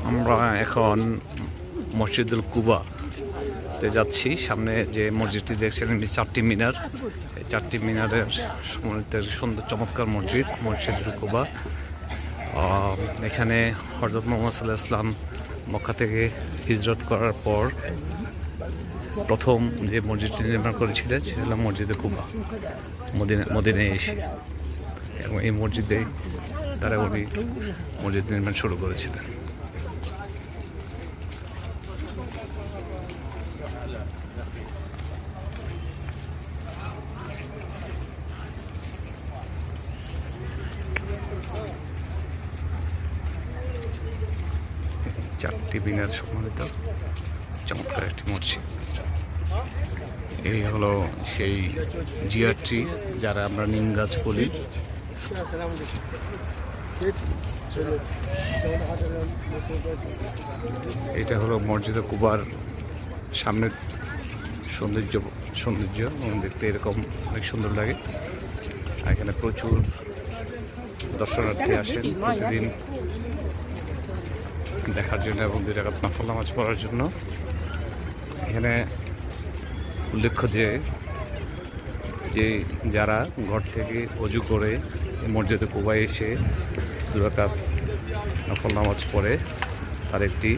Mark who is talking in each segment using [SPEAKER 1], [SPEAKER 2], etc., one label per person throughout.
[SPEAKER 1] আমরা এখন মসজিদুল কুবাতে যাচ্ছি। সামনে যে মসজিদটি দেখছেন চারটি মিনার, এই চারটি মিনারের সমন্বিত সুন্দর চমৎকার মসজিদুল কুবা। এখানে হযরত মুহাম্মদ সাল্লাল্লাহু আলাইহি ওয়াসাল্লাম মক্কা থেকে হিজরত করার পর প্রথম যে মসজিদটি নির্মাণ করেছিলেন সেটা হলো মসজিদে কুবা, মদিনায় এসে। এবং এই মসজিদে তারা উনি মসজিদ নির্মাণ শুরু করেছিলেন। চারটি মিনার সমন্বিত চমৎকার একটি মসজিদ। এই হলো সেই জিআরটি যারা আমরা নিম গাছ বলি। এটা হলো মসজিদে কুবার সামনের সৌন্দর্য দেখতে এরকম অনেক সুন্দর লাগে। এখানে প্রচুর দর্শনার্থী আসেন প্রতিদিন দেখার জন্য এবং 2 রাকাত নফল নামাজ পড়ার জন্য। এখানে উল্লেখ্য যে যারা ঘর থেকে অজু করে মসজিদে কুবায় এসে 2 রাকাত নফল নামাজ পড়ে তার একটি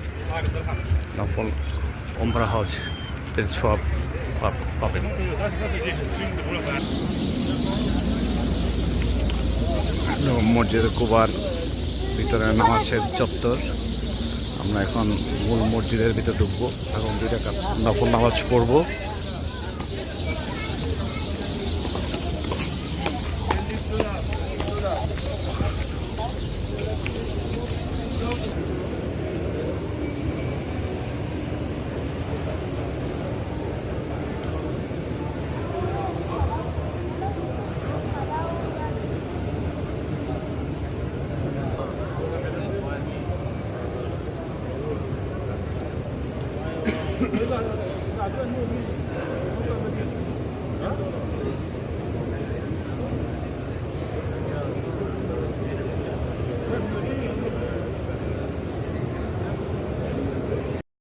[SPEAKER 1] নফল উমরা হজ সব পাবেন। মসজিদে কুবার ভিতরে নামাজের চত্বর। আমরা এখন মূল মসজিদের ভিতরে ঢুকবো এবং 2 রাকাত নফল নামাজ পড়বো।